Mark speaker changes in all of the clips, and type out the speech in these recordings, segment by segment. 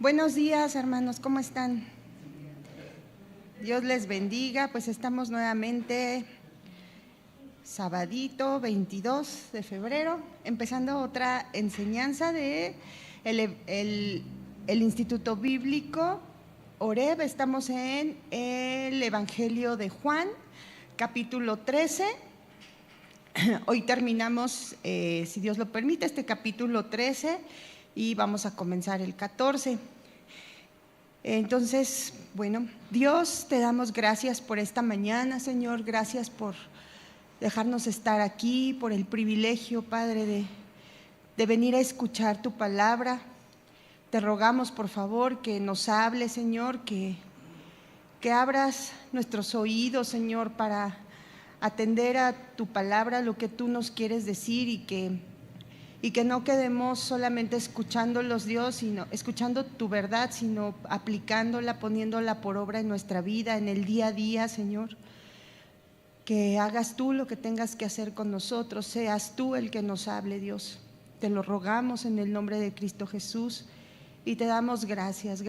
Speaker 1: Buenos días, hermanos, ¿cómo están? Dios les bendiga, pues estamos nuevamente sabadito 22 de febrero, empezando otra enseñanza de el Instituto Bíblico Oreb. Estamos en el Evangelio de Juan, capítulo 13. Hoy terminamos, si Dios lo permite, este capítulo 13 y vamos a comenzar el 14. Entonces, bueno, Dios, te damos gracias por esta mañana, Señor. Gracias por dejarnos estar aquí, por el privilegio, Padre, de venir a escuchar tu palabra. Te rogamos, por favor, que nos hables, Señor, que abras nuestros oídos, Señor, para atender a tu palabra, lo que tú nos quieres decir, y que no quedemos solamente escuchándolos, Dios, sino escuchando tu verdad, sino aplicándola, poniéndola por obra en nuestra vida, en el día a día, Señor. Que hagas tú lo que tengas que hacer con nosotros, seas tú el que nos hable, Dios. Te lo rogamos en el nombre de Cristo Jesús y te damos gracias,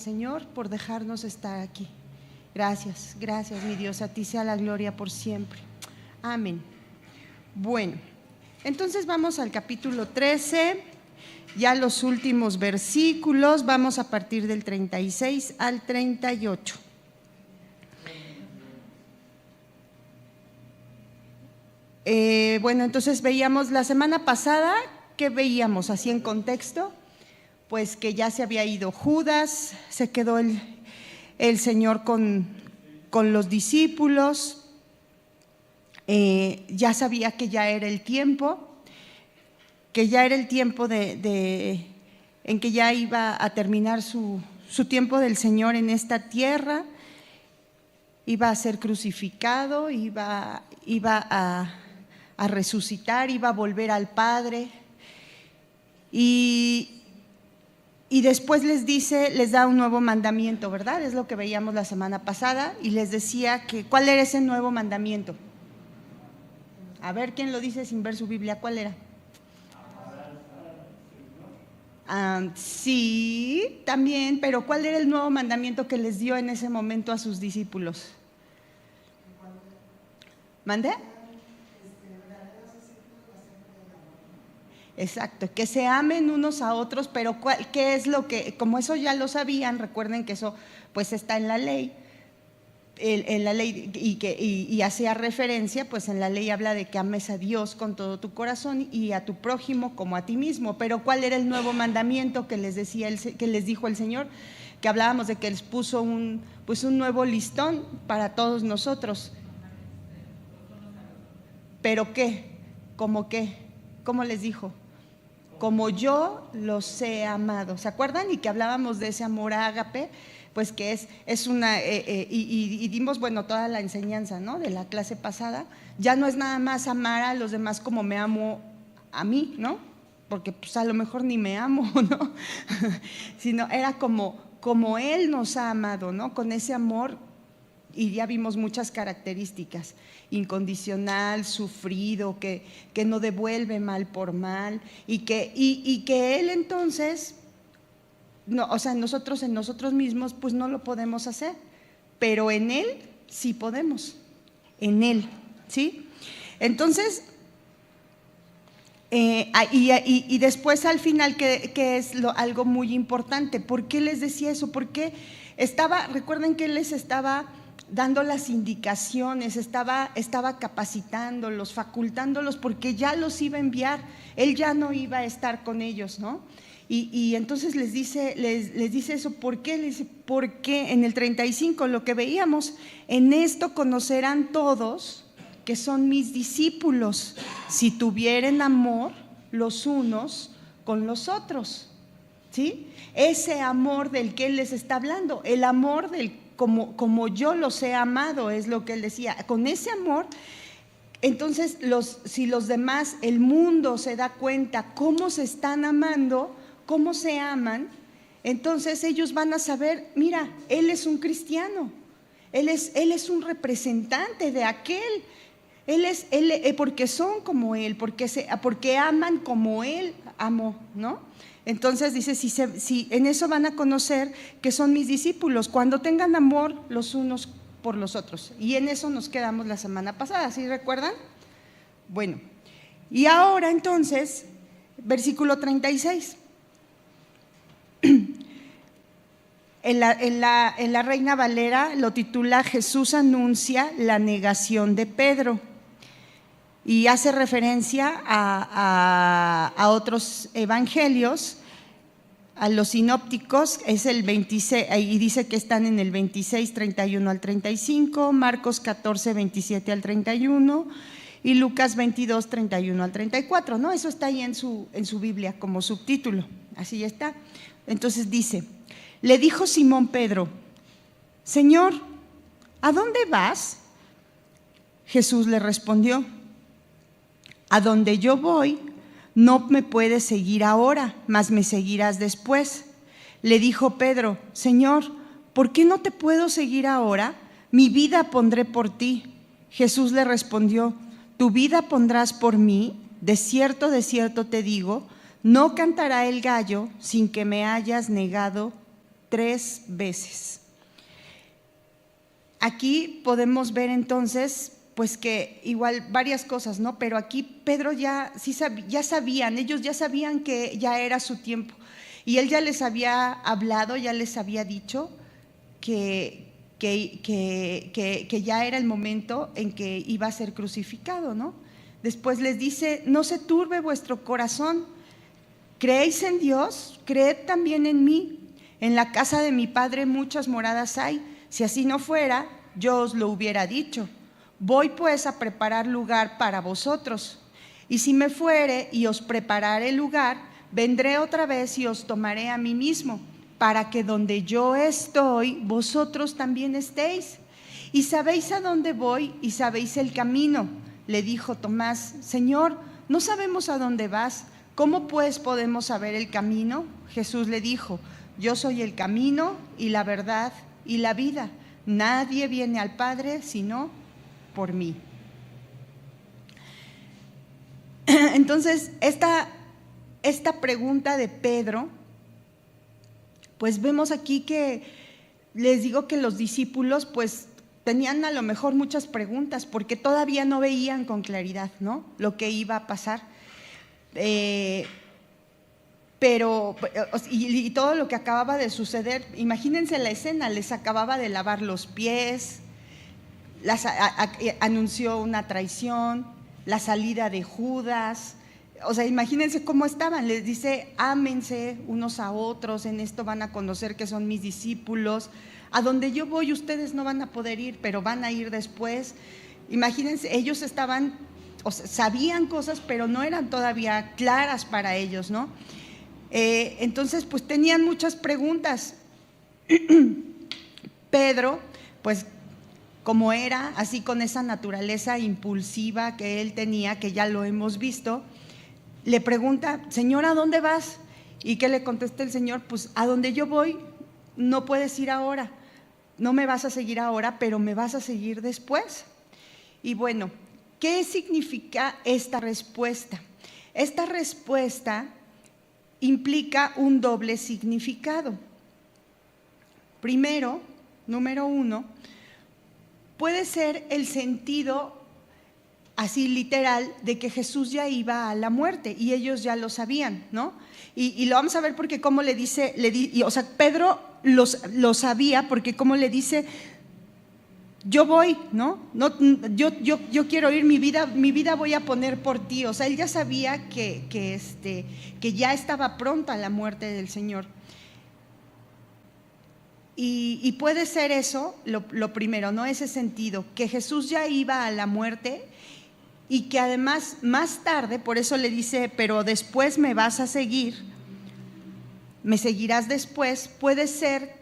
Speaker 1: Señor, por dejarnos estar aquí. Gracias, mi Dios, a ti sea la gloria por siempre. Amén. Bueno, entonces vamos al capítulo 13, ya los últimos versículos, vamos a partir del 36 al 38. Bueno, entonces veíamos la semana pasada, ¿qué veíamos así en contexto? Pues que ya se había ido Judas, se quedó el Señor con los discípulos. Ya sabía que ya era el tiempo, en que ya iba a terminar su tiempo del Señor en esta tierra. Iba a ser crucificado, iba a resucitar, iba a volver al Padre, y después les da un nuevo mandamiento, ¿verdad? Es lo que veíamos la semana pasada, y les decía que ¿cuál era ese nuevo mandamiento? A ver, ¿quién lo dice sin ver su Biblia? ¿Cuál era? Sí, también, pero ¿cuál era el nuevo mandamiento que les dio en ese momento a sus discípulos? ¿Mande? Exacto, que se amen unos a otros, pero ¿qué es lo que? Como eso ya lo sabían, recuerden que eso pues está en la ley, en la ley, y hacía referencia, pues en la ley habla de que ames a Dios con todo tu corazón y a tu prójimo como a ti mismo. Pero ¿cuál era el nuevo mandamiento que les dijo el Señor? Que hablábamos de que les puso un nuevo listón para todos nosotros. ¿Pero qué? ¿Cómo qué? ¿Cómo les dijo? Como yo los he amado. ¿Se acuerdan? Y que hablábamos de ese amor ágape, pues que es una, y dimos, bueno, toda la enseñanza, ¿no?, de la clase pasada. Ya no es nada más amar a los demás como me amo a mí, ¿no? Porque pues a lo mejor ni me amo, ¿no? Sino era como Él nos ha amado, ¿no? Con ese amor. Y ya vimos muchas características: incondicional, sufrido, que no devuelve mal por mal, y que Él entonces, no, o sea, en nosotros mismos pues no lo podemos hacer, pero en Él sí podemos, en Él, ¿sí? Entonces, y después al final, que es algo muy importante. ¿Por qué les decía eso? Porque recuerden que Él les estaba dando las indicaciones, estaba capacitándolos, facultándolos, porque ya los iba a enviar. Él ya no iba a estar con ellos, ¿no? Y entonces les dice eso. ¿Por qué? Les dice, porque en el 35, lo que veíamos: en esto conocerán todos que son mis discípulos, si tuvieren amor los unos con los otros, ¿sí? Ese amor del que Él les está hablando, el amor como yo los he amado, es lo que Él decía. Con ese amor, entonces, si los demás, el mundo, se da cuenta cómo se están amando, cómo se aman, entonces ellos van a saber: mira, Él es un cristiano, Él es un representante de aquel. Porque son como Él, porque aman como Él amó, ¿no? Entonces dice, si en eso van a conocer que son mis discípulos, cuando tengan amor los unos por los otros. Y en eso nos quedamos la semana pasada, ¿sí recuerdan? Bueno, y ahora entonces, versículo 36. En la Reina Valera lo titula Jesús anuncia la negación de Pedro. Y hace referencia a otros evangelios, a los sinópticos, es el 26, y dice que están en el 26, 31 al 35, Marcos 14, 27 al 31 y Lucas 22, 31 al 34, ¿no? Eso está ahí en su Biblia como subtítulo, así está. Entonces dice, le dijo Simón Pedro, Señor, ¿a dónde vas? Jesús le respondió, a donde yo voy, no me puedes seguir ahora, mas me seguirás después. Le dijo Pedro, Señor, ¿por qué no te puedo seguir ahora? Mi vida pondré por ti. Jesús le respondió, tu vida pondrás por mí. De cierto te digo, no cantará el gallo sin que me hayas negado 3 veces. Aquí podemos ver entonces pues que igual varias cosas, ¿no? Pero aquí Pedro ya sabían, ellos ya sabían que ya era su tiempo. Y él ya les había hablado, ya les había dicho que ya era el momento en que iba a ser crucificado, ¿no? Después les dice, no se turbe vuestro corazón, ¿creéis en Dios? Creed también en mí. En la casa de mi Padre muchas moradas hay, si así no fuera, yo os lo hubiera dicho. Voy pues a preparar lugar para vosotros, y si me fuere y os preparare lugar, vendré otra vez y os tomaré a mí mismo, para que donde yo estoy, vosotros también estéis. Y sabéis a dónde voy y sabéis el camino. Le dijo Tomás, Señor, no sabemos a dónde vas, ¿cómo pues podemos saber el camino? Jesús le dijo, yo soy el camino y la verdad y la vida. Nadie viene al Padre sino por mí. Entonces, esta pregunta de Pedro, pues vemos aquí que les digo que los discípulos pues tenían a lo mejor muchas preguntas porque todavía no veían con claridad, ¿no?, lo que iba a pasar. Pero todo lo que acababa de suceder, imagínense la escena, les acababa de lavar los pies, anunció una traición, la salida de Judas, o sea, imagínense cómo estaban, les dice, ámense unos a otros, en esto van a conocer que son mis discípulos, a donde yo voy ustedes no van a poder ir, pero van a ir después. Imagínense, ellos estaban, o sea, sabían cosas, pero no eran todavía claras para ellos, ¿no? Entonces, pues tenían muchas preguntas. Pedro, pues como era, así con esa naturaleza impulsiva que él tenía, que ya lo hemos visto, le pregunta, Señor, ¿a dónde vas? ¿Y qué le contesta el Señor? Pues a donde yo voy no puedes ir ahora, no me vas a seguir ahora, pero me vas a seguir después. Y bueno, ¿qué significa esta respuesta? Esta respuesta implica un doble significado. Primero, número 1, puede ser el sentido así literal de que Jesús ya iba a la muerte y ellos ya lo sabían, ¿no? Y lo vamos a ver porque como le dice, o sea, Pedro lo sabía porque como le dice, yo voy, ¿no? Yo quiero ir, mi vida voy a poner por ti. O sea, él ya sabía que ya estaba pronta la muerte del Señor. Y puede ser eso lo primero, ¿no? Ese sentido, que Jesús ya iba a la muerte y que además más tarde, por eso le dice, pero después me vas a seguir, me seguirás después, puede ser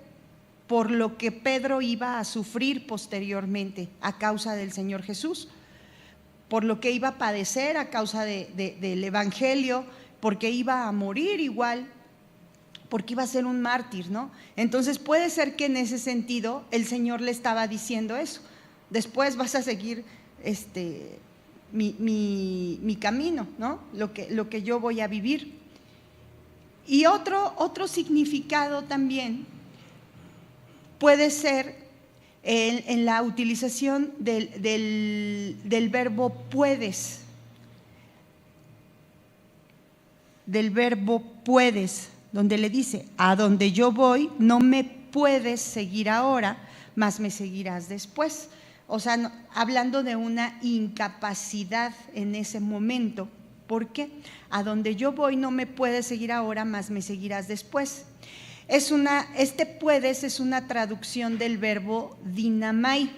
Speaker 1: por lo que Pedro iba a sufrir posteriormente a causa del Señor Jesús, por lo que iba a padecer a causa del Evangelio, porque iba a morir igual, porque iba a ser un mártir, ¿no? Entonces puede ser que en ese sentido el Señor le estaba diciendo eso, después vas a seguir mi camino, ¿no? Lo que yo voy a vivir. Y otro significado también puede ser en la utilización del verbo puedes, donde le dice, a donde yo voy no me puedes seguir ahora, mas me seguirás después. O sea, no, hablando de una incapacidad en ese momento. ¿Por qué? A donde yo voy no me puedes seguir ahora, mas me seguirás después. Este puedes es una traducción del verbo dinamai,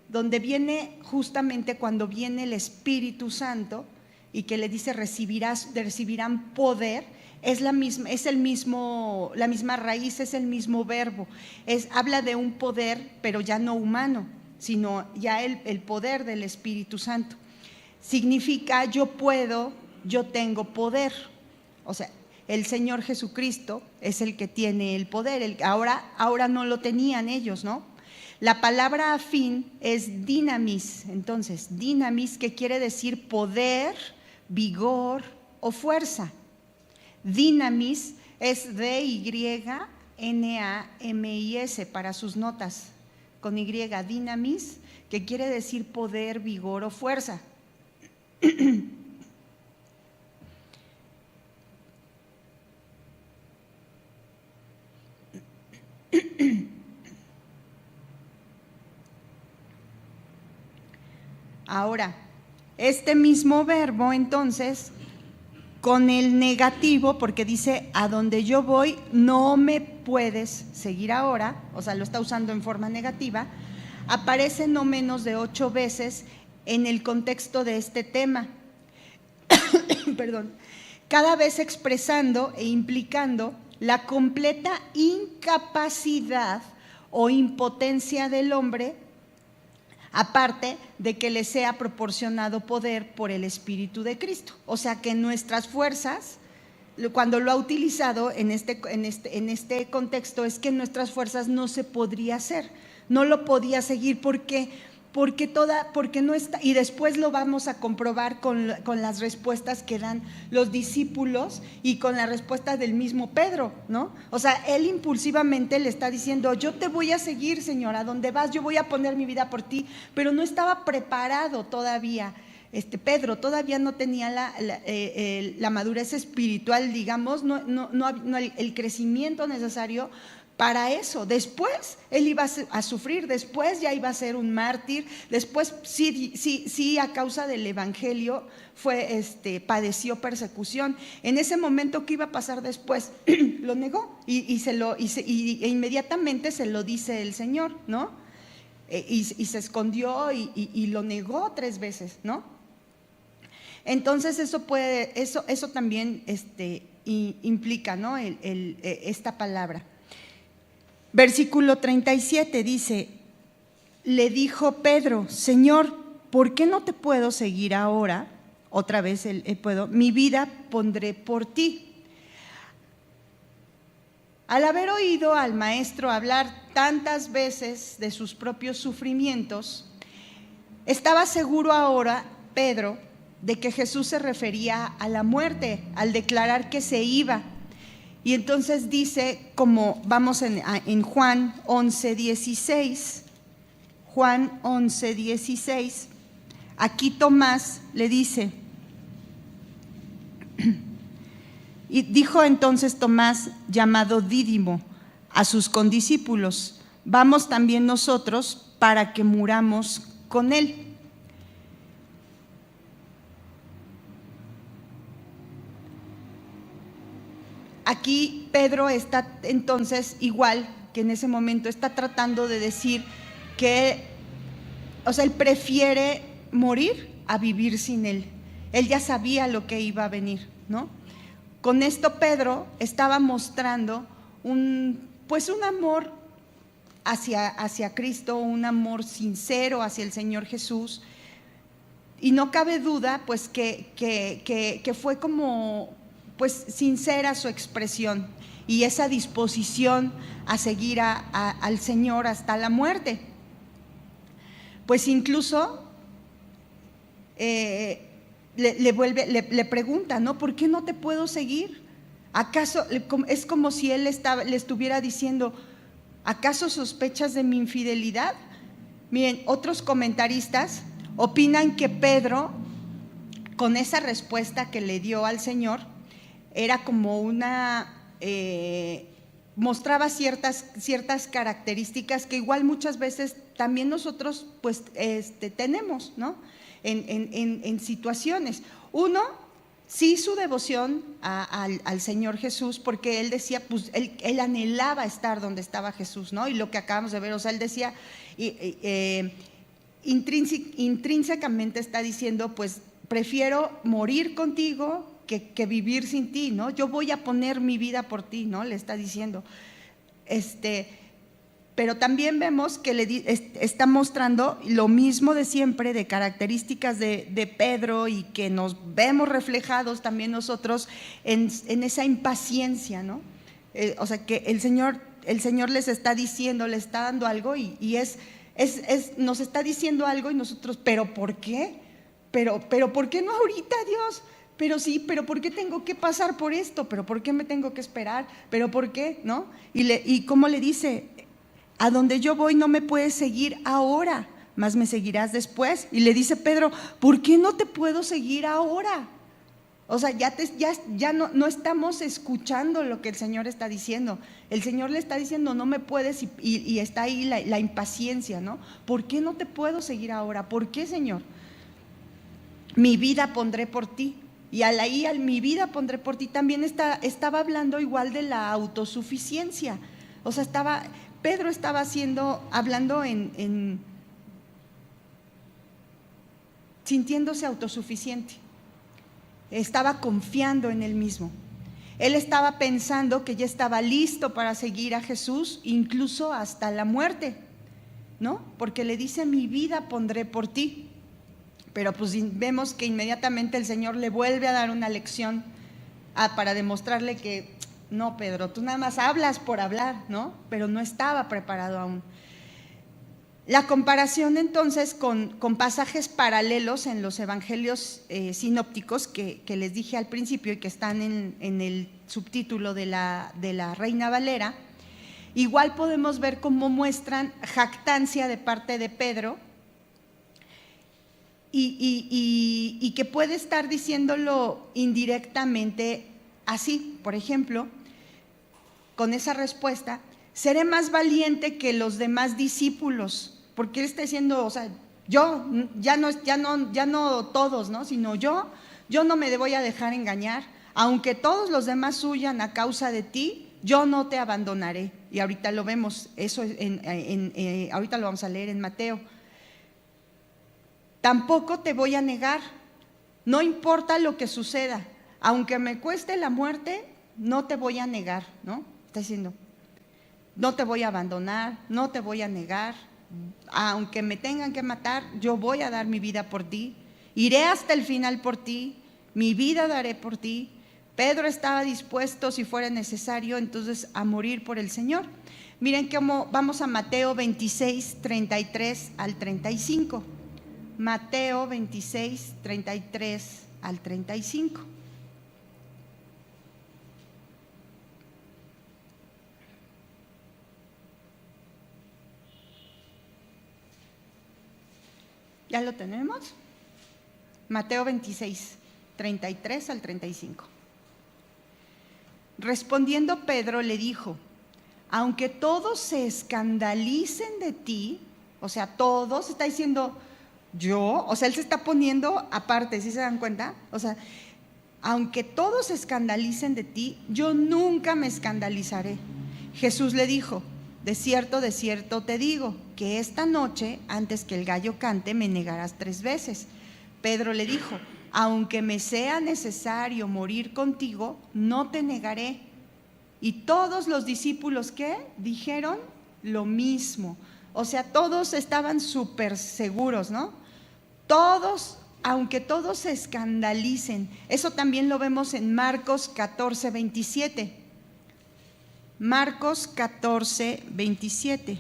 Speaker 1: donde viene justamente cuando viene el Espíritu Santo y que le dice recibirán poder, la misma raíz, es el mismo verbo. Habla de un poder, pero ya no humano, sino ya el poder del Espíritu Santo. Significa yo puedo, yo tengo poder. O sea, el Señor Jesucristo es el que tiene el poder. Ahora no lo tenían ellos, ¿no? La palabra afín es dinamis. Entonces, dinamis, que quiere decir poder, vigor o fuerza. Dinamis es D-Y-N-A-M-I-S para sus notas, con Y, dinamis, que quiere decir poder, vigor o fuerza. Ahora, este mismo verbo entonces, con el negativo, porque dice, a donde yo voy no me puedes seguir ahora, o sea, lo está usando en forma negativa, aparece no menos de 8 veces en el contexto de este tema. Perdón. Cada vez expresando e implicando la completa incapacidad o impotencia del hombre, aparte de que le sea proporcionado poder por el Espíritu de Cristo. O sea que nuestras fuerzas, cuando lo ha utilizado en este contexto, es que nuestras fuerzas no se podría hacer, no lo podía seguir porque no está, y después lo vamos a comprobar con las respuestas que dan los discípulos y con la respuesta del mismo Pedro, ¿no? O sea, él impulsivamente le está diciendo, yo te voy a seguir, Señor, a donde vas, yo voy a poner mi vida por ti, pero no estaba preparado todavía. Pedro todavía no tenía la madurez espiritual, digamos, el crecimiento necesario para eso. Después él iba a sufrir, después ya iba a ser un mártir, después sí a causa del evangelio padeció persecución. En ese momento, ¿qué iba a pasar después? Lo negó e inmediatamente se lo dice el Señor, ¿no? Y se escondió y lo negó 3 veces, ¿no? Entonces eso también implica, ¿no? Esta palabra. Versículo 37 dice, le dijo Pedro, Señor, ¿por qué no te puedo seguir ahora? Otra vez puedo, mi vida pondré por ti. Al haber oído al maestro hablar tantas veces de sus propios sufrimientos, estaba seguro ahora Pedro de que Jesús se refería a la muerte al declarar que se iba. Y entonces dice, como vamos en Juan 11:16, Juan 11:16, aquí Tomás le dice, y dijo entonces Tomás, llamado Dídimo, a sus condiscípulos, vamos también nosotros para que muramos con él. Aquí Pedro está entonces igual que en ese momento, está tratando de decir que, o sea, él prefiere morir a vivir sin él. Él ya sabía lo que iba a venir, ¿no? Con esto Pedro estaba mostrando un amor hacia Cristo, un amor sincero hacia el Señor Jesús, y no cabe duda pues que fue como sincera su expresión y esa disposición a seguir al Señor hasta la muerte. Pues incluso le pregunta, ¿no? ¿Por qué no te puedo seguir? ¿Acaso es como si él le estuviera diciendo, ¿acaso sospechas de mi infidelidad? Miren, otros comentaristas opinan que Pedro, con esa respuesta que le dio al Señor, era como mostraba ciertas características que igual muchas veces también nosotros pues tenemos, ¿no? En situaciones. Uno, sí, su devoción al Señor Jesús, porque él decía, pues él anhelaba estar donde estaba Jesús, ¿no? Y lo que acabamos de ver, o sea, él decía, intrínsecamente está diciendo, pues prefiero morir contigo que vivir sin ti, ¿no? Yo voy a poner mi vida por ti, ¿no? Le está diciendo. Pero también vemos que está mostrando lo mismo de siempre, de características de Pedro, y que nos vemos reflejados también nosotros en esa impaciencia, ¿no? O sea, que el Señor les está diciendo, le está dando algo y nos está diciendo algo y nosotros, ¿pero por qué? ¿Pero por qué no ahorita, Dios? Pero sí, pero ¿por qué tengo que pasar por esto? ¿Pero por qué me tengo que esperar? ¿Pero por qué? ¿No? Y cómo le dice, a donde yo voy no me puedes seguir ahora, mas me seguirás después. Y le dice Pedro, ¿por qué no te puedo seguir ahora? O sea, ya no estamos escuchando lo que el Señor está diciendo. El Señor le está diciendo, no me puedes, y está ahí la impaciencia, ¿no? ¿Por qué no te puedo seguir ahora? ¿Por qué, Señor? Mi vida pondré por ti. Y al mi vida pondré por ti también estaba hablando igual de la autosuficiencia. O sea, Pedro estaba hablando sintiéndose autosuficiente. Estaba confiando en él mismo. Él estaba pensando que ya estaba listo para seguir a Jesús, incluso hasta la muerte, ¿no? Porque le dice, mi vida pondré por ti. Pero pues vemos que inmediatamente el Señor le vuelve a dar una lección para demostrarle que no, Pedro, tú nada más hablas por hablar, ¿no? Pero no estaba preparado aún. La comparación entonces con pasajes paralelos en los evangelios sinópticos que les dije al principio y que están en el subtítulo de la Reina Valera, igual podemos ver cómo muestran jactancia de parte de Pedro, y que puede estar diciéndolo indirectamente así. Por ejemplo, con esa respuesta, seré más valiente que los demás discípulos, porque él está diciendo, o sea, yo, ya no todos, ¿no? Sino yo no me voy a dejar engañar, aunque todos los demás huyan a causa de ti, yo no te abandonaré. Y ahorita lo vemos, eso ahorita lo vamos a leer en Mateo. Tampoco te voy a negar, no importa lo que suceda, aunque me cueste la muerte, no te voy a negar, ¿no? Está diciendo, no te voy a abandonar, no te voy a negar, aunque me tengan que matar, yo voy a dar mi vida por ti, iré hasta el final por ti, mi vida daré por ti. Pedro estaba dispuesto, si fuera necesario, entonces a morir por el Señor. Miren cómo vamos a Mateo 26, 33 al 35. Mateo 26, 33 al 35. ¿Ya lo tenemos? Mateo 26, 33 al 35. Respondiendo Pedro le dijo, aunque todos se escandalicen de ti, o sea, todos, está diciendo yo, o sea, él se está poniendo aparte, ¿sí se dan cuenta? O sea, aunque todos se escandalicen de ti, yo nunca me escandalizaré. Jesús le dijo, de cierto te digo, que esta noche, antes que el gallo cante, me negarás 3 veces. Pedro le dijo, aunque me sea necesario morir contigo, no te negaré. Y todos los discípulos, ¿qué? Dijeron lo mismo. O sea, todos estaban súper seguros, ¿no? Todos, aunque todos se escandalicen. Eso también lo vemos en Marcos 14, 27. Marcos 14, 27.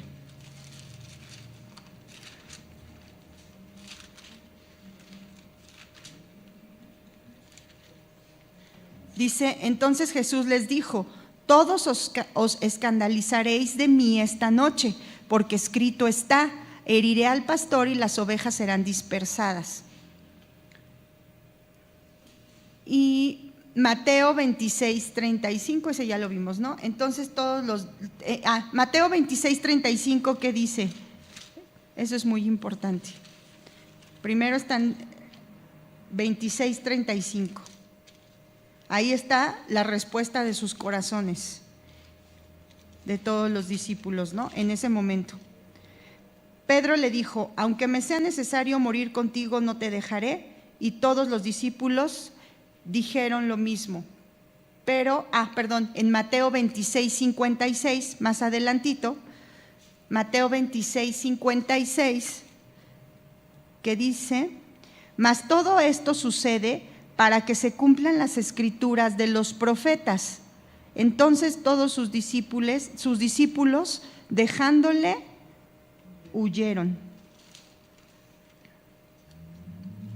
Speaker 1: Dice, entonces Jesús les dijo: todos os escandalizaréis de mí esta noche, porque escrito está: heriré al pastor y las ovejas serán dispersadas. Y Mateo 26, 35, ese ya lo vimos, ¿no? Entonces todos los… Mateo 26, 35, ¿qué dice? Eso es muy importante. Primero están 26, 35. Ahí está la respuesta de sus corazones, de todos los discípulos, ¿no? En ese momento. Pedro le dijo: aunque me sea necesario morir contigo, no te dejaré. Y todos los discípulos dijeron lo mismo. Pero, en Mateo 26, 56, más adelantito, Mateo 26, 56, que dice: mas todo esto sucede para que se cumplan las escrituras de los profetas. Entonces todos sus discípulos, dejándole, huyeron.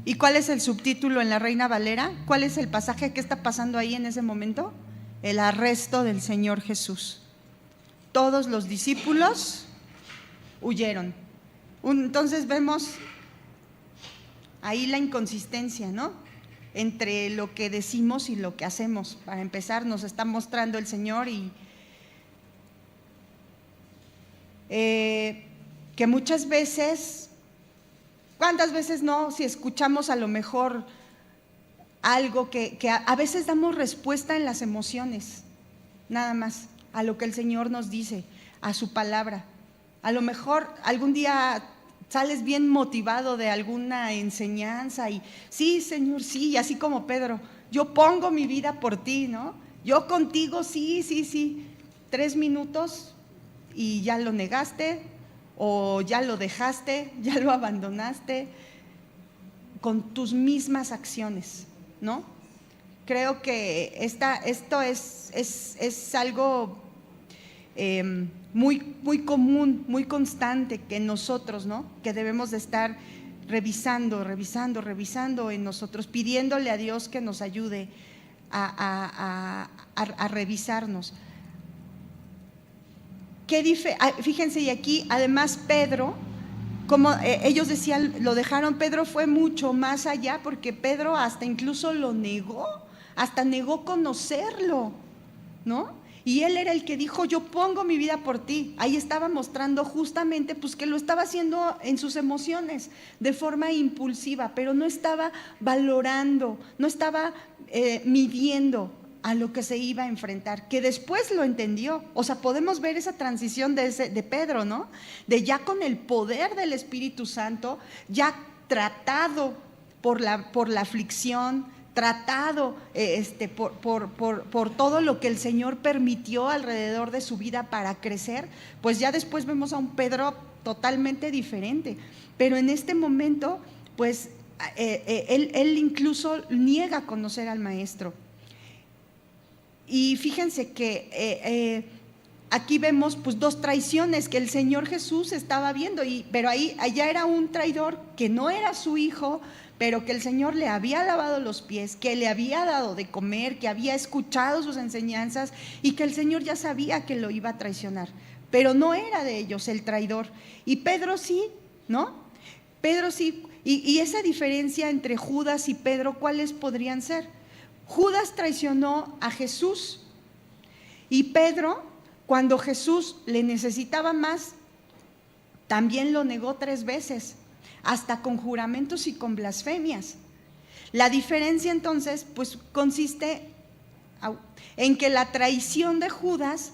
Speaker 1: ¿Y cuál es el subtítulo en la Reina Valera? ¿Cuál es el pasaje que está pasando ahí en ese momento? El arresto del Señor Jesús. Todos los discípulos huyeron. Entonces vemos ahí la inconsistencia, ¿no? Entre lo que decimos y lo que hacemos. Para empezar, nos está mostrando el Señor y que muchas veces, ¿cuántas veces no? Si escuchamos a lo mejor algo que a veces damos respuesta en las emociones, nada más, a lo que el Señor nos dice, a su palabra. A lo mejor algún día sales bien motivado de alguna enseñanza y sí, Señor, sí, y así como Pedro, yo pongo mi vida por ti, ¿no? Yo contigo, sí. 3 minutos y ya lo negaste, o ya lo dejaste, ya lo abandonaste con tus mismas acciones, ¿no? Creo que esto es algo muy común, muy constante que nosotros, ¿no? Que debemos de estar revisando en nosotros, pidiéndole a Dios que nos ayude a revisarnos. Fíjense, y aquí además Pedro, como ellos decían, lo dejaron, Pedro fue mucho más allá, porque Pedro hasta incluso lo negó, hasta negó conocerlo, ¿no? Y él era el que dijo: yo pongo mi vida por ti. Ahí estaba mostrando justamente pues que lo estaba haciendo en sus emociones, de forma impulsiva, pero no estaba valorando, no estaba midiendo a lo que se iba a enfrentar, que después lo entendió. O sea, podemos ver esa transición de Pedro, ¿no? De ya con el poder del Espíritu Santo, ya tratado por la aflicción, tratado por todo lo que el Señor permitió alrededor de su vida para crecer, pues ya después vemos a un Pedro totalmente diferente. Pero en este momento, pues él incluso niega conocer al Maestro. Y fíjense que aquí vemos pues 2 traiciones que el Señor Jesús estaba viendo, pero allá era un traidor que no era su hijo, pero que el Señor le había lavado los pies, que le había dado de comer, que había escuchado sus enseñanzas y que el Señor ya sabía que lo iba a traicionar, pero no era de ellos el traidor. Y Pedro sí, ¿no? Pedro sí. Y esa diferencia entre Judas y Pedro, ¿cuáles podrían ser? Judas traicionó a Jesús y Pedro, cuando Jesús le necesitaba más, también lo negó 3 veces. Hasta con juramentos y con blasfemias. La diferencia entonces pues consiste en que la traición de Judas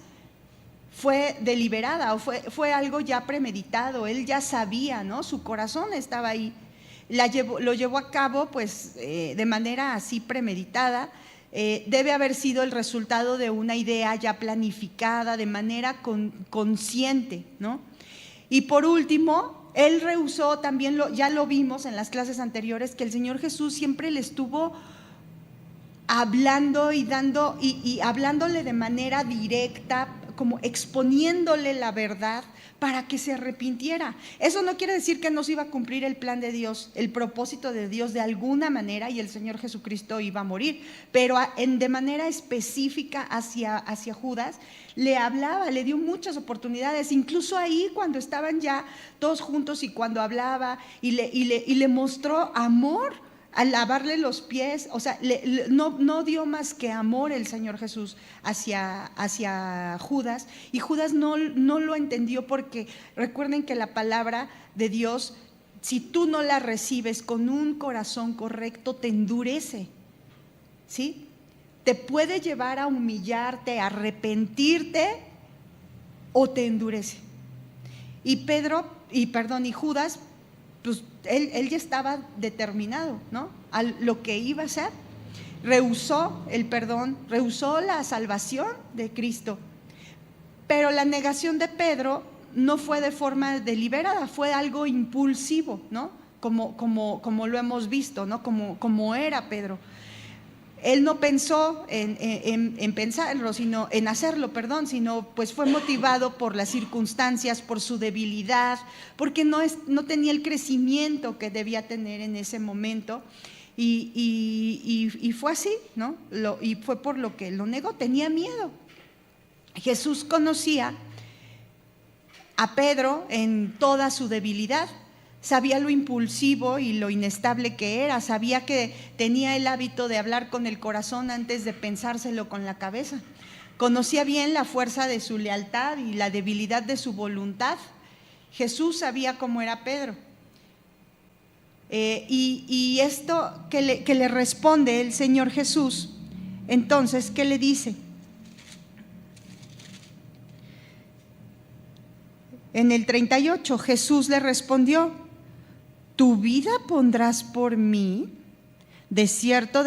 Speaker 1: fue deliberada, o fue algo ya premeditado. Él ya sabía, ¿no? Su corazón estaba ahí. Lo llevó a cabo pues de manera así premeditada. Debe haber sido el resultado de una idea ya planificada, de manera consciente, ¿no? Y por último, él rehusó, también ya lo vimos en las clases anteriores, que el Señor Jesús siempre le estuvo hablando y hablándole de manera directa, como exponiéndole la verdad para que se arrepintiera. Eso no quiere decir que no se iba a cumplir el plan de Dios, el propósito de Dios de alguna manera, y el Señor Jesucristo iba a morir, pero de manera específica hacia Judas, le hablaba, le dio muchas oportunidades, incluso ahí cuando estaban ya todos juntos y cuando hablaba y le mostró amor al lavarle los pies. O sea, no dio más que amor el Señor Jesús hacia Judas, y Judas no lo entendió, porque recuerden que la palabra de Dios, si tú no la recibes con un corazón correcto, te endurece, ¿sí? Te puede llevar a humillarte, a arrepentirte, o te endurece. Y Judas, pues él ya estaba determinado, ¿no?, a lo que iba a hacer. Rehusó el perdón, rehusó la salvación de Cristo. Pero la negación de Pedro no fue de forma deliberada, fue algo impulsivo, ¿no? Como lo hemos visto, ¿no? Como era Pedro. Él no pensó en pensarlo, sino en hacerlo, sino pues fue motivado por las circunstancias, por su debilidad, porque no tenía el crecimiento que debía tener en ese momento, y fue así, ¿no? Y fue por lo que lo negó, tenía miedo. Jesús conocía a Pedro en toda su debilidad. Sabía lo impulsivo y lo inestable que era, sabía que tenía el hábito de hablar con el corazón antes de pensárselo con la cabeza. Conocía bien la fuerza de su lealtad y la debilidad de su voluntad. Jesús sabía cómo era Pedro. Y esto que le responde el Señor Jesús, entonces, ¿qué le dice? En el 38, Jesús le respondió: ¿tu vida pondrás por mí? De cierto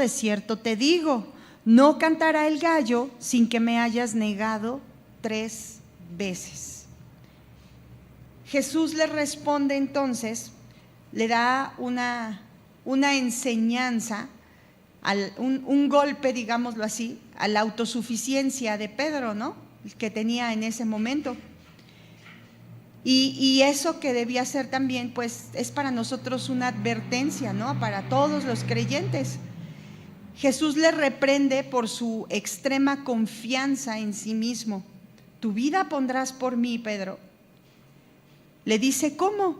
Speaker 1: te digo, no cantará el gallo sin que me hayas negado 3 veces. Jesús le responde entonces, le da una enseñanza, un golpe, digámoslo así, a la autosuficiencia de Pedro, ¿no?, que tenía en ese momento. Y eso que debía ser también, pues es para nosotros una advertencia, ¿no?, para todos los creyentes. Jesús le reprende por su extrema confianza en sí mismo. Tu vida pondrás por mí, Pedro. Le dice, ¿cómo?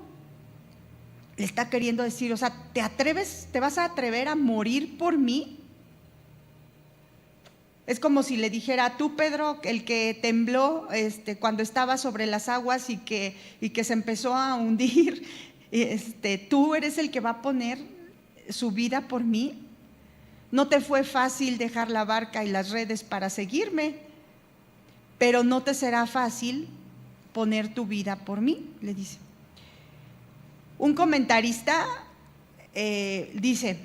Speaker 1: Le está queriendo decir, o sea, ¿te vas a atrever a morir por mí? Es como si le dijera, tú, Pedro, el que tembló cuando estaba sobre las aguas y que se empezó a hundir, tú eres el que va a poner su vida por mí. No te fue fácil dejar la barca y las redes para seguirme, pero no te será fácil poner tu vida por mí, le dice. Un comentarista dice,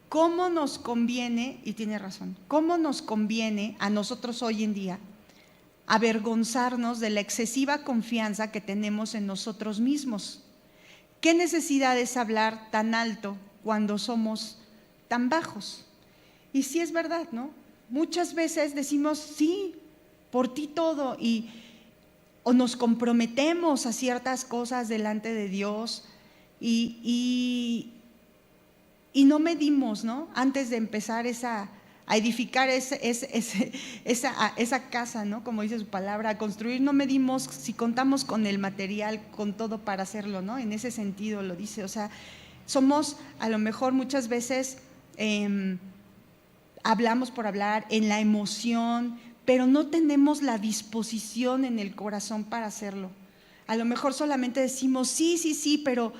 Speaker 1: ¿cómo nos conviene, y tiene razón, cómo nos conviene a nosotros hoy en día avergonzarnos de la excesiva confianza que tenemos en nosotros mismos? ¿Qué necesidad es hablar tan alto cuando somos tan bajos? Y sí es verdad, ¿no? Muchas veces decimos, sí, por ti todo, o nos comprometemos a ciertas cosas delante de Dios y no medimos, ¿no?, antes de empezar a edificar esa casa, ¿no?, como dice su palabra, a construir. No medimos si contamos con el material, con todo para hacerlo, ¿no? En ese sentido lo dice. O sea, somos a lo mejor muchas veces hablamos por hablar, en la emoción, pero no tenemos la disposición en el corazón para hacerlo. A lo mejor solamente decimos sí, pero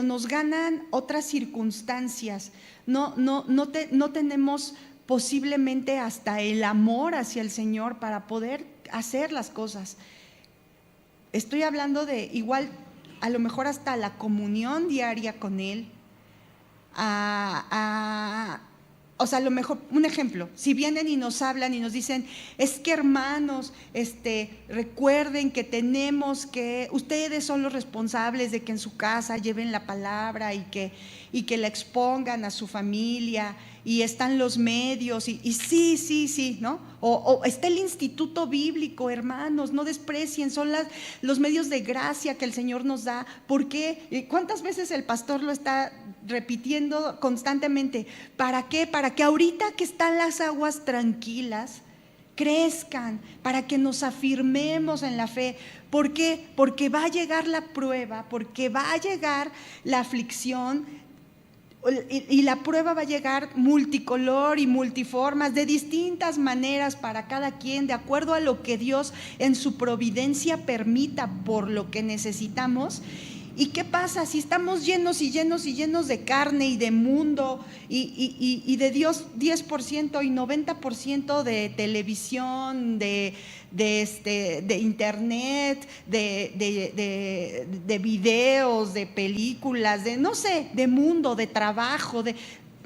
Speaker 1: nos ganan otras circunstancias. No tenemos posiblemente hasta el amor hacia el Señor para poder hacer las cosas. Estoy hablando de igual, a lo mejor hasta la comunión diaria con Él. O sea, a lo mejor, un ejemplo, si vienen y nos hablan y nos dicen, es que hermanos, recuerden que ustedes son los responsables de que en su casa lleven la palabra y que la expongan a su familia y están los medios, y sí, ¿no? O está el Instituto Bíblico, hermanos, no desprecien, son los medios de gracia que el Señor nos da. ¿Por qué? ¿Cuántas veces el pastor lo está repitiendo constantemente? ¿Para qué? Para que ahorita que están las aguas tranquilas, crezcan, para que nos afirmemos en la fe. ¿Por qué? Porque va a llegar la prueba, porque va a llegar la aflicción, y la prueba va a llegar multicolor y multiformas, de distintas maneras para cada quien, de acuerdo a lo que Dios en su providencia permita, por lo que necesitamos. ¿Y qué pasa? Si estamos llenos y llenos y llenos de carne y de mundo y de Dios 10% y 90% de televisión, de internet, de videos, de películas, de no sé, de mundo, de trabajo, de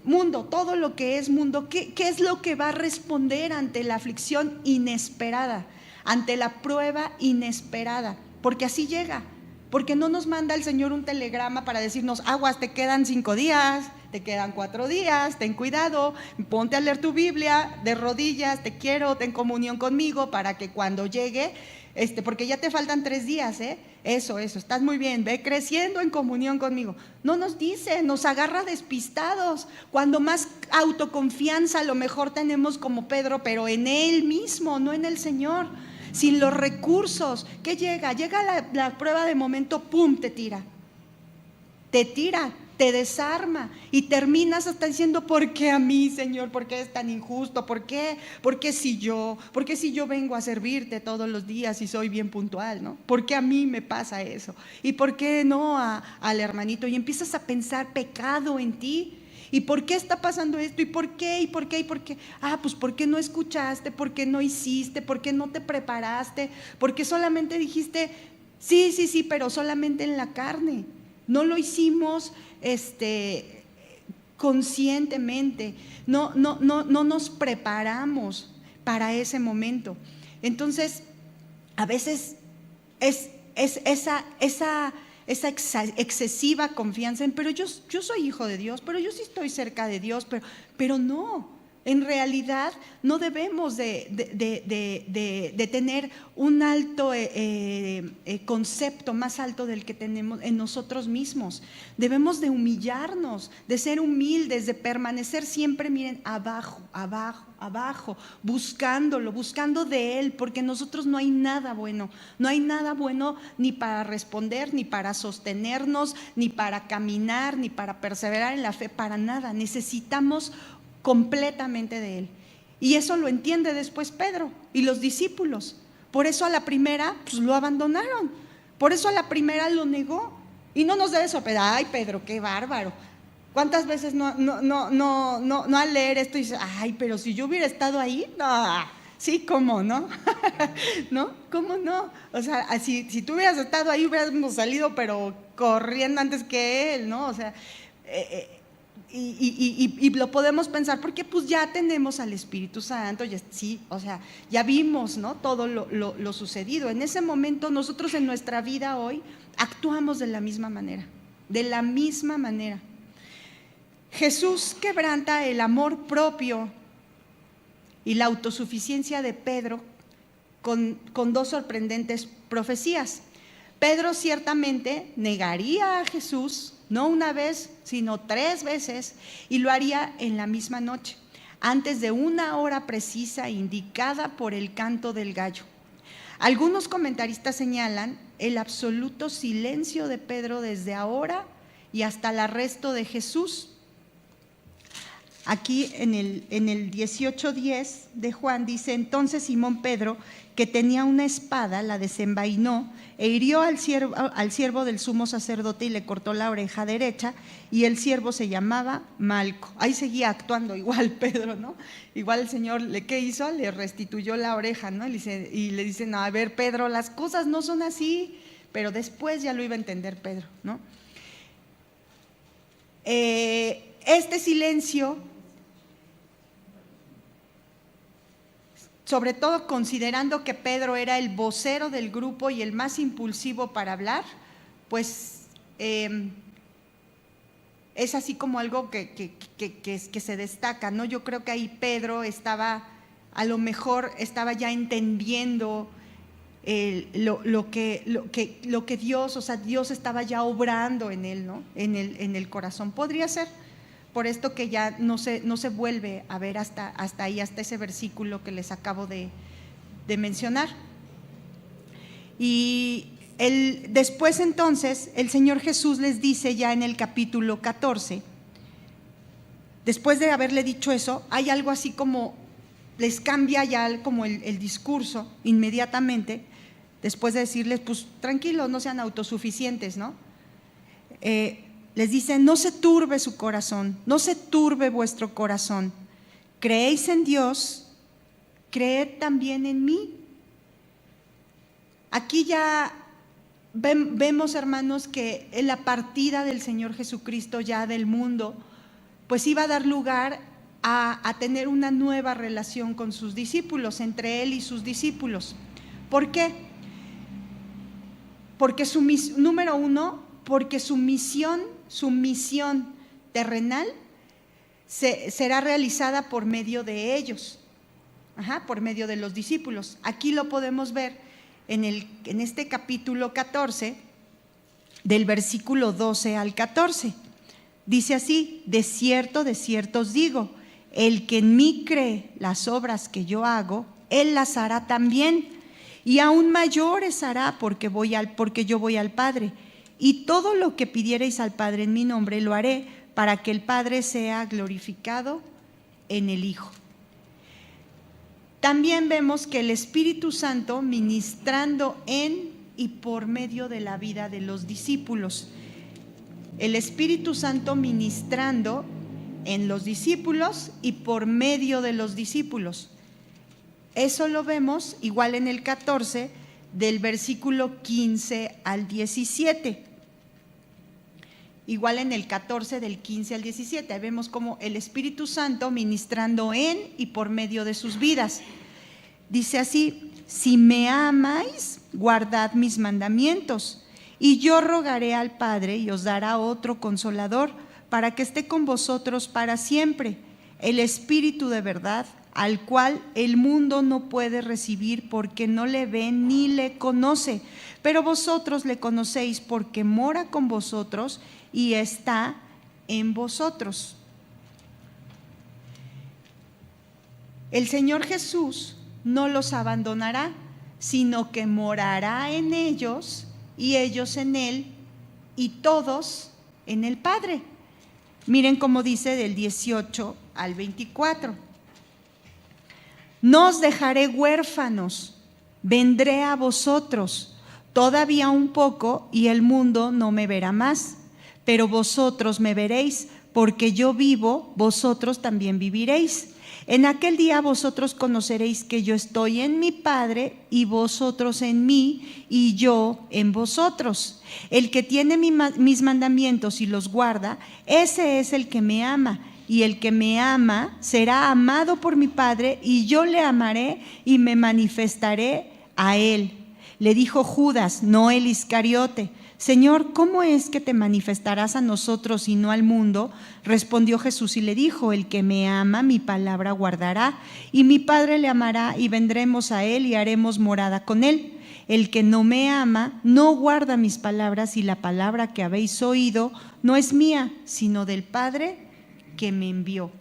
Speaker 1: mundo, todo lo que es mundo, ¿qué es lo que va a responder ante la aflicción inesperada, ante la prueba inesperada? Porque así llega. Porque no nos manda el Señor un telegrama para decirnos, aguas, te quedan 5 días, te quedan 4 días, ten cuidado, ponte a leer tu Biblia de rodillas, te quiero, ten comunión conmigo para que cuando llegue, porque ya te faltan 3 días, eso, estás muy bien, ve creciendo en comunión conmigo. No nos dice, nos agarra despistados, cuando más autoconfianza a lo mejor tenemos como Pedro, pero en Él mismo, no en el Señor. Sin los recursos, ¿qué llega? Llega la prueba de momento, ¡pum!, te tira, te desarma y terminas hasta diciendo, ¿por qué a mí, Señor? ¿Por qué es tan injusto? ¿Por qué si yo vengo a servirte todos los días y soy bien puntual, ¿no? ¿Por qué a mí me pasa eso? ¿Y por qué no al hermanito? Y empiezas a pensar pecado en ti. ¿Y por qué está pasando esto? ¿Y por qué? Pues ¿por qué no escuchaste? ¿Por qué no hiciste? ¿Por qué no te preparaste? ¿Por qué solamente dijiste, sí, pero solamente en la carne? No lo hicimos conscientemente, no nos preparamos para ese momento. Entonces, a veces es esa excesiva confianza en, pero yo soy hijo de Dios, pero yo sí estoy cerca de Dios, pero no, en realidad no debemos de tener un alto concepto más alto del que tenemos en nosotros mismos. Debemos de humillarnos, de ser humildes, de permanecer siempre, miren, abajo, buscando de Él, porque en nosotros no hay nada bueno ni para responder, ni para sostenernos, ni para caminar, ni para perseverar en la fe, para nada. Necesitamos completamente de Él. Y eso lo entiende después Pedro y los discípulos. Por eso a la primera pues lo abandonaron, por eso a la primera lo negó. Y no nos debe sorprender, ay Pedro, qué bárbaro. ¿Cuántas veces no al leer esto dices, ay, pero si yo hubiera estado ahí? No, sí, ¿cómo no? ¿No? ¿Cómo no? O sea, si tú hubieras estado ahí hubiéramos salido pero corriendo antes que él, ¿no? O sea, y lo podemos pensar porque pues ya tenemos al Espíritu Santo, sí, o sea, ya vimos, ¿no?, todo lo sucedido. En ese momento nosotros en nuestra vida hoy actuamos de la misma manera. Jesús quebranta el amor propio y la autosuficiencia de Pedro con 2 sorprendentes profecías. Pedro ciertamente negaría a Jesús, no una vez, sino 3 veces, y lo haría en la misma noche, antes de una hora precisa indicada por el canto del gallo. Algunos comentaristas señalan el absoluto silencio de Pedro desde ahora y hasta el arresto de Jesús. Aquí en el 18:10 de Juan dice, entonces Simón Pedro, que tenía una espada, la desenvainó e hirió al siervo del sumo sacerdote y le cortó la oreja derecha, y el siervo se llamaba Malco. Ahí seguía actuando igual Pedro, ¿no? Igual el Señor, ¿qué hizo? Le restituyó la oreja, ¿no? Y le dice, no, a ver Pedro, las cosas no son así, pero después ya lo iba a entender Pedro, ¿no? Este silencio, sobre todo considerando que Pedro era el vocero del grupo y el más impulsivo para hablar, pues es así como algo que se destaca, ¿no? Yo creo que ahí Pedro estaba, a lo mejor estaba ya entendiendo lo que Dios, o sea, Dios estaba ya obrando en él, ¿no? En el corazón. Podría ser, por esto que ya no se vuelve a ver hasta ahí, hasta ese versículo que les acabo de mencionar. Y después entonces el Señor Jesús les dice ya en el capítulo 14, después de haberle dicho eso, hay algo así como, les cambia ya como el discurso inmediatamente, después de decirles, pues tranquilos, no sean autosuficientes, ¿no? Les dice, no se turbe su corazón, no se turbe vuestro corazón, creéis en Dios, creed también en mí. Aquí ya vemos, hermanos, que en la partida del Señor Jesucristo ya del mundo, pues iba a dar lugar a tener una nueva relación con sus discípulos, entre Él y sus discípulos. ¿Por qué? Porque número uno, porque su misión terrenal será realizada por medio de ellos, por medio de los discípulos. Aquí lo podemos ver en este capítulo 14, del versículo 12 al 14. Dice así: de cierto os digo, el que en mí cree las obras que yo hago, él las hará también, y aún mayores hará, porque yo voy al Padre, y todo lo que pidiereis al Padre en mi nombre lo haré, para que el Padre sea glorificado en el Hijo. También vemos que el Espíritu Santo ministrando en y por medio de la vida de los discípulos. El Espíritu Santo ministrando en los discípulos y por medio de los discípulos. Eso lo vemos igual en el 14, del versículo 15 al 17. Igual en el 14, del 15 al 17, ahí vemos como el Espíritu Santo ministrando en y por medio de sus vidas. Dice así: si me amáis, guardad mis mandamientos, y yo rogaré al Padre y os dará otro consolador, para que esté con vosotros para siempre, el Espíritu de verdad, al cual el mundo no puede recibir porque no le ve ni le conoce, pero vosotros le conocéis porque mora con vosotros y está en vosotros. El Señor Jesús no los abandonará, sino que morará en ellos y ellos en Él y todos en el Padre. Miren cómo dice del 18 al 24. No os dejaré huérfanos, vendré a vosotros. Todavía un poco y el mundo no me verá más, pero vosotros me veréis, porque yo vivo, vosotros también viviréis. En aquel día vosotros conoceréis que yo estoy en mi Padre y vosotros en mí y yo en vosotros. El que tiene mis mandamientos y los guarda, ese es el que me ama. Y el que me ama será amado por mi Padre, y yo le amaré y me manifestaré a él. Le dijo Judas, no el Iscariote: Señor, ¿cómo es que te manifestarás a nosotros y no al mundo? Respondió Jesús y le dijo: el que me ama, mi palabra guardará, y mi Padre le amará, y vendremos a él y haremos morada con él. El que no me ama, no guarda mis palabras, y la palabra que habéis oído no es mía, sino del Padre que me envió.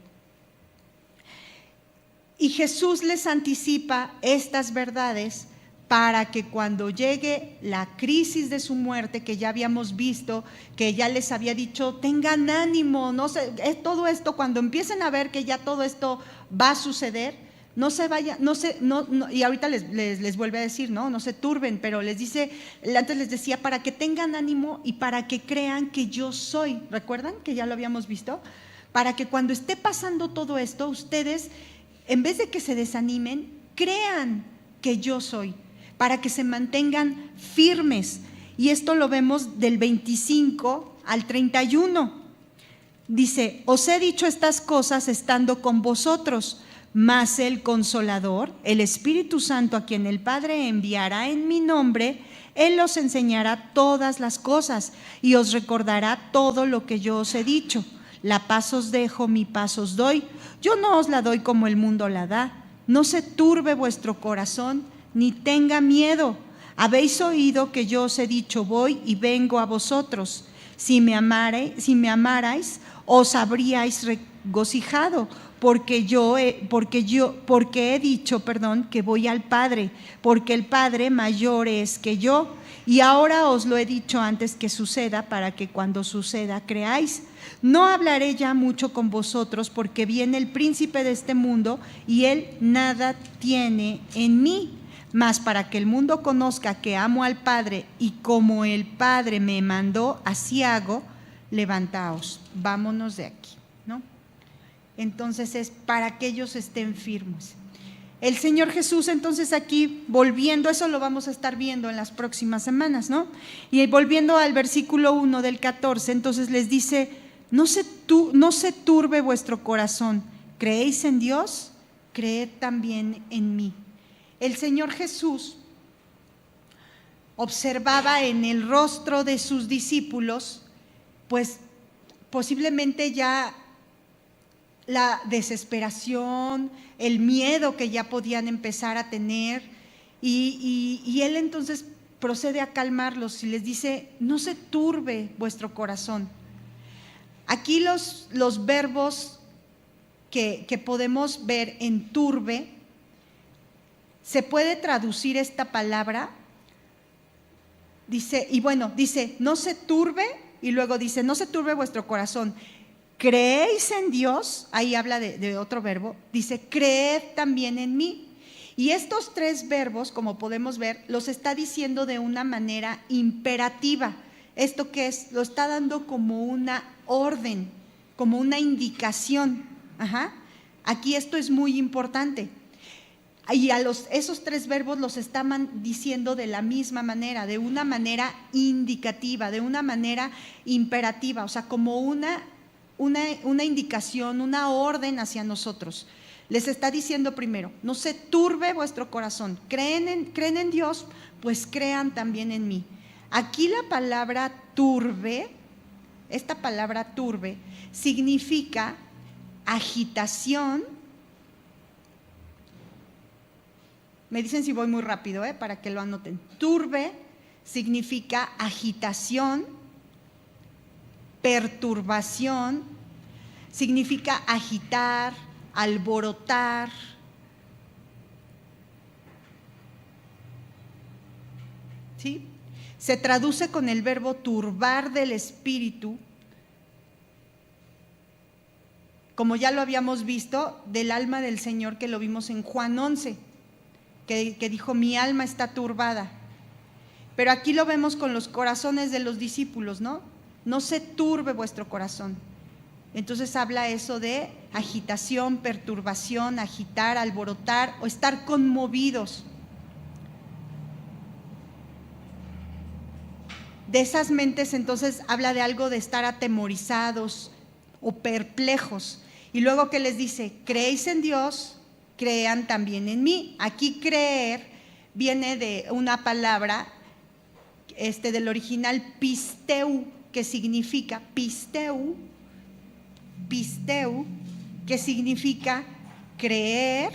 Speaker 1: Y Jesús les anticipa estas verdades para que cuando llegue la crisis de su muerte, que ya habíamos visto, que ya les había dicho, tengan ánimo, no sé, todo esto, cuando empiecen a ver que ya todo esto va a suceder, no se vaya, no, y ahorita les vuelve a decir, no se turben, pero les dice, antes les decía, para que tengan ánimo y para que crean que yo soy. ¿Recuerdan que ya lo habíamos visto? Para que cuando esté pasando todo esto, ustedes, en vez de que se desanimen, crean que yo soy, para que se mantengan firmes. Y esto lo vemos del 25 al 31. Dice: os he dicho estas cosas estando con vosotros, mas el Consolador, el Espíritu Santo, a quien el Padre enviará en mi nombre,
Speaker 2: Él os enseñará todas las cosas y os recordará todo lo que yo os he dicho. La paz os dejo, mi paz os doy. Yo no os la doy como el mundo la da. No se turbe vuestro corazón, ni tenga miedo. Habéis oído que yo os he dicho, voy y vengo a vosotros. Si me amarais, os habríais regocijado, porque he dicho, que voy al Padre, porque el Padre mayor es que yo. Y ahora os lo he dicho antes que suceda, para que cuando suceda creáis. No hablaré ya mucho con vosotros, porque viene el príncipe de este mundo, y él nada tiene en mí. Mas para que el mundo conozca que amo al Padre, y como el Padre me mandó, así hago, levantaos, vámonos de aquí, ¿no? Entonces es para que ellos estén firmes. El Señor Jesús, entonces aquí, volviendo, eso lo vamos a estar viendo en las próximas semanas, ¿no? Y volviendo al versículo 1 del 14, entonces les dice, no se turbe vuestro corazón, ¿creéis en Dios? Creed también en mí. El Señor Jesús observaba en el rostro de sus discípulos, pues posiblemente ya la desesperación, el miedo que ya podían empezar a tener, y Él entonces procede a calmarlos y les dice, no se turbe vuestro corazón. Aquí los verbos que podemos ver en turbe, se puede traducir esta palabra, dice, no se turbe, y luego dice, no se turbe vuestro corazón. ¿Creéis en Dios? Ahí habla de otro verbo, dice, creed también en mí. Y estos tres verbos, como podemos ver, los está diciendo de una manera imperativa. ¿Esto qué es? Lo está dando como una orden, como una indicación. Aquí esto es muy importante. Y esos tres verbos los estaban diciendo de la misma manera, de una manera indicativa, de una manera imperativa, o sea, como una indicación, una orden hacia nosotros. Les está diciendo primero, no se turbe vuestro corazón, creen en Dios, pues crean también en mí. Aquí la palabra turbe, esta palabra turbe, significa agitación. Me dicen si voy muy rápido, para que lo anoten. Turbe significa agitación, perturbación, significa agitar, alborotar. ¿Sí? Se traduce con el verbo turbar del espíritu, como ya lo habíamos visto, del alma del Señor, que lo vimos en Juan 11, que dijo, mi alma está turbada. Pero aquí lo vemos con los corazones de los discípulos, ¿no? No se turbe vuestro corazón. Entonces habla eso de agitación, perturbación, agitar, alborotar o estar conmovidos. De esas mentes entonces habla de algo de estar atemorizados o perplejos. Y luego que les dice, creéis en Dios, crean también en mí. Aquí creer viene de una palabra del original pisteu, que significa pisteu, que significa creer,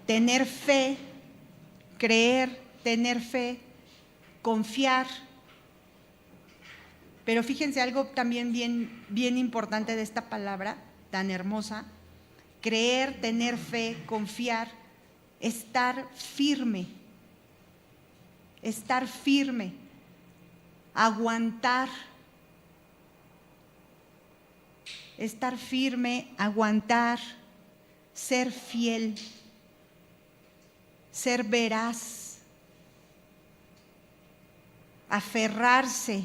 Speaker 2: tener fe, confiar. Pero fíjense algo también bien importante de esta palabra tan hermosa: creer, tener fe, confiar, estar firme, aguantar, estar firme, aguantar, ser fiel, ser veraz, aferrarse,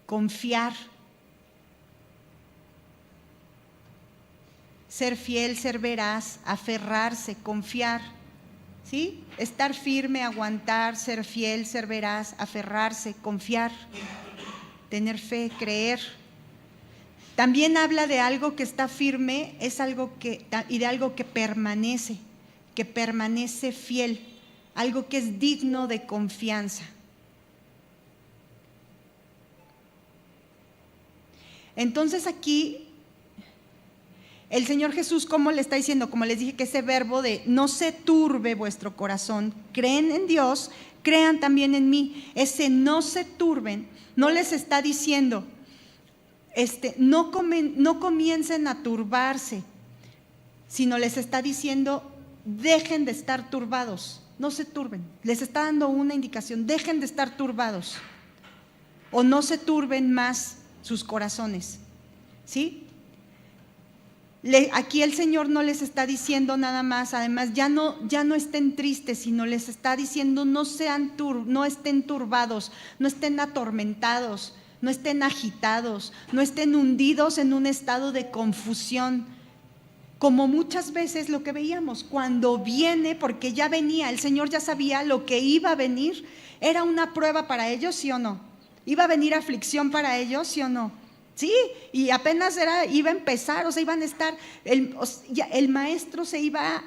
Speaker 2: confiar. Ser fiel, ser veraz, aferrarse, confiar, ¿sí? Estar firme, aguantar, ser fiel, ser veraz, aferrarse, confiar, tener fe, creer. También habla de algo que está firme, y de algo que permanece.
Speaker 1: que permanece fiel, algo que es digno de confianza. Entonces aquí el Señor Jesús, ¿cómo le está diciendo? Como les dije, que ese verbo de no se turbe vuestro corazón, creen en Dios, crean también en mí. Ese no se turben, no les está diciendo, no comiencen a turbarse, sino les está diciendo, dejen de estar turbados, no se turben. Les está dando una indicación, dejen de estar turbados o no se turben más sus corazones, ¿sí? Aquí el Señor no les está diciendo nada más, además ya no estén tristes, sino les está diciendo no estén turbados, no estén atormentados, no estén agitados, no estén hundidos en un estado de confusión, como muchas veces lo que veíamos, cuando viene, porque ya venía, el Señor ya sabía lo que iba a venir, era una prueba para ellos, ¿sí o no? ¿Iba a venir aflicción para ellos, sí o no? Sí, y apenas iba a empezar, o sea, iban a estar, el maestro iba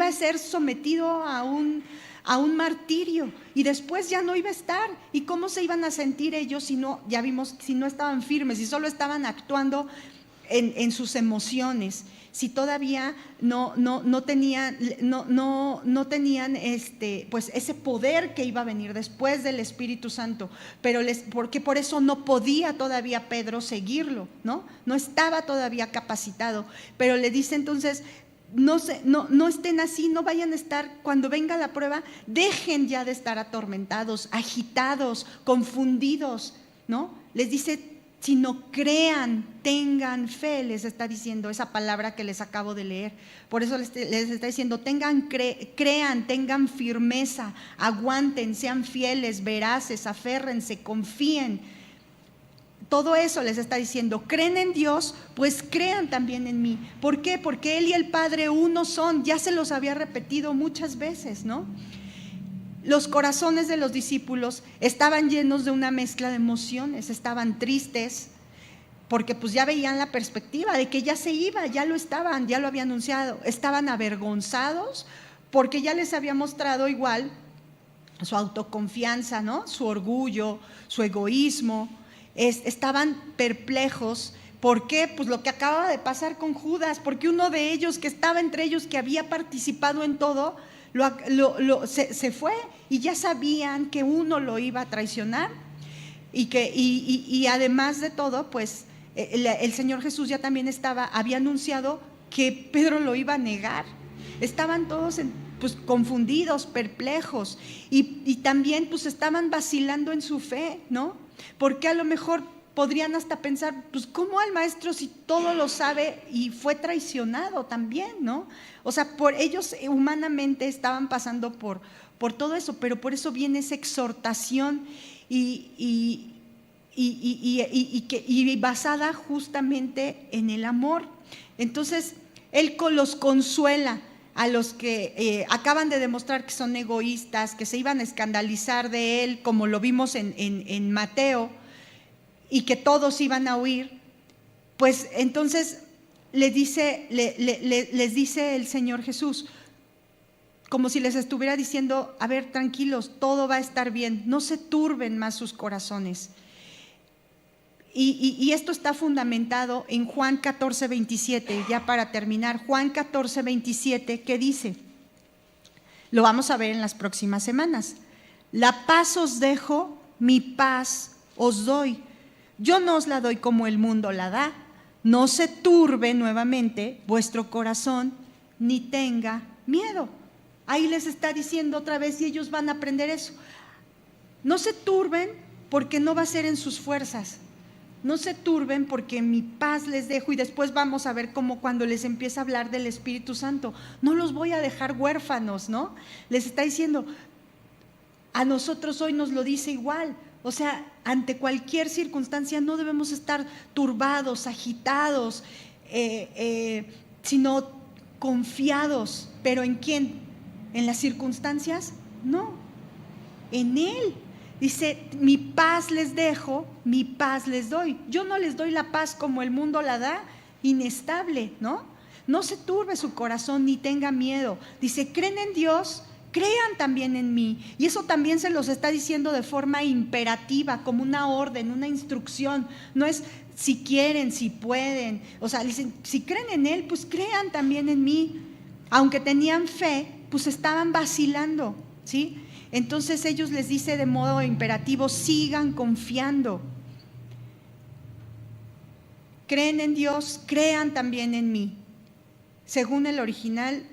Speaker 1: a ser sometido a un martirio, y después ya no iba a estar. ¿Y cómo se iban a sentir ellos si no, ya vimos, si no estaban firmes, si solo estaban actuando en sus emociones, si todavía no tenían pues ese poder que iba a venir después del Espíritu Santo, porque por eso no podía todavía Pedro seguirlo, no estaba todavía capacitado, pero le dice entonces, no estén así, no vayan a estar, cuando venga la prueba, dejen ya de estar atormentados, agitados, confundidos, ¿no? Les dice, sino crean, tengan fe, les está diciendo esa palabra que les acabo de leer. Por eso les está diciendo, crean, tengan firmeza, aguanten, sean fieles, veraces, aférrense, confíen. Todo eso les está diciendo, creen en Dios, pues crean también en mí. ¿Por qué? Porque Él y el Padre uno son, ya se los había repetido muchas veces, ¿no? Los corazones de los discípulos estaban llenos de una mezcla de emociones, estaban tristes, porque pues ya veían la perspectiva de que ya se iba, ya lo había anunciado, estaban avergonzados, porque ya les había mostrado igual su autoconfianza, ¿no? Su orgullo, su egoísmo, estaban perplejos. ¿Por qué? Pues lo que acababa de pasar con Judas, porque uno de ellos que estaba entre ellos, que había participado en todo, se fue, y ya sabían que uno lo iba a traicionar, y además de todo, pues el Señor Jesús ya también había anunciado que Pedro lo iba a negar. Estaban todos pues confundidos, perplejos, y también pues estaban vacilando en su fe, ¿no? Porque a lo mejor podrían hasta pensar, pues ¿cómo al maestro si todo lo sabe y fue traicionado también, ¿no? O sea, por ellos humanamente estaban pasando por todo eso, pero por eso viene esa exhortación y basada justamente en el amor. Entonces, Él los consuela a los que acaban de demostrar que son egoístas, que se iban a escandalizar de Él, como lo vimos en Mateo, y que todos iban a huir. Pues entonces les dice el Señor Jesús, como si les estuviera diciendo, a ver, tranquilos, todo va a estar bien, no se turben más sus corazones. Y esto está fundamentado en Juan 14:27, ya para terminar, Juan 14:27, que dice, lo vamos a ver en las próximas semanas: la paz os dejo, mi paz os doy. Yo no os la doy como el mundo la da. No se turbe nuevamente vuestro corazón, ni tenga miedo. Ahí les está diciendo otra vez, y ellos van a aprender eso. No se turben porque no va a ser en sus fuerzas. No se turben porque mi paz les dejo, y después vamos a ver cómo cuando les empieza a hablar del Espíritu Santo, no los voy a dejar huérfanos, ¿no? Les está diciendo, a nosotros hoy nos lo dice igual. O sea, ante cualquier circunstancia no debemos estar turbados, agitados, sino confiados. ¿Pero en quién? ¿En las circunstancias? No, en Él. Dice, mi paz les dejo, mi paz les doy. Yo no les doy la paz como el mundo la da, inestable, ¿no?
Speaker 2: no se turbe su corazón ni tenga miedo. Dice, creen en Dios, crean también en mí. Y eso también se los está diciendo de forma imperativa, como una orden, una instrucción. No es si quieren, si pueden. O sea, dicen, si creen en Él, pues crean también en mí. Aunque tenían fe, pues estaban vacilando, ¿sí? Entonces ellos les dice de modo imperativo, sigan confiando. Creen en Dios, crean también en mí. Según el original,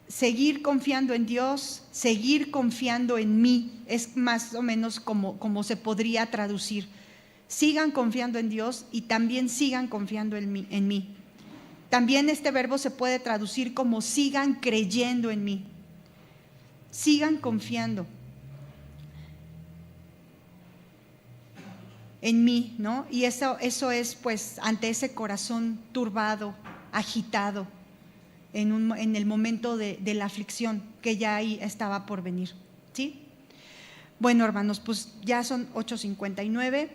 Speaker 2: seguir confiando en Dios, seguir confiando en mí, es más o menos como se podría traducir. Sigan confiando en Dios y también sigan confiando en mí. También este verbo se puede traducir como sigan creyendo en mí. Sigan confiando en mí, ¿no? Y eso es pues ante ese corazón turbado, agitado, en el momento de la aflicción que ya ahí estaba por venir, ¿sí? Bueno, hermanos, pues ya son 8:59.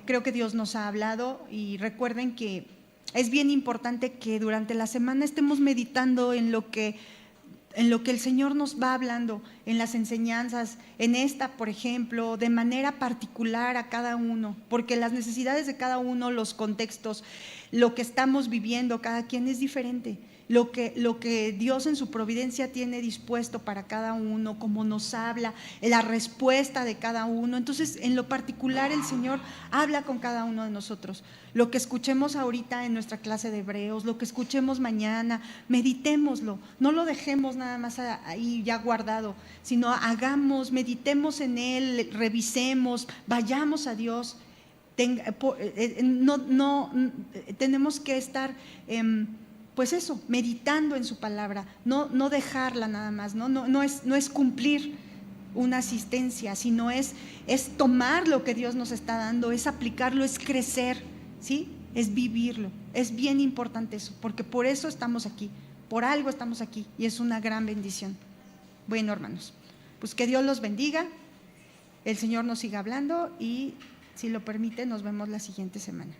Speaker 2: Creo que Dios nos ha hablado y recuerden que es bien importante que durante la semana estemos meditando en lo que el Señor nos va hablando, en las enseñanzas, en esta, por ejemplo, de manera particular a cada uno, porque las necesidades de cada uno, los contextos, lo que estamos viviendo, cada quien es diferente. Lo que Dios en su providencia tiene dispuesto para cada uno, como nos habla, la respuesta de cada uno. Entonces, en lo particular, el Señor habla con cada uno de nosotros. Lo que escuchemos ahorita en nuestra clase de Hebreos, lo que escuchemos mañana, meditémoslo, no lo dejemos nada más ahí ya guardado, sino hagamos, meditemos en Él, revisemos, vayamos a Dios. Tenemos que estar pues eso, meditando en su palabra, no dejarla nada más, no es cumplir una asistencia, sino es tomar lo que Dios nos está dando, es aplicarlo, es crecer, ¿sí? Es vivirlo. Es bien importante eso, porque por eso estamos aquí, por algo estamos aquí y es una gran bendición. Bueno, hermanos, pues que Dios los bendiga, el Señor nos siga hablando y si lo permite nos vemos la siguiente semana.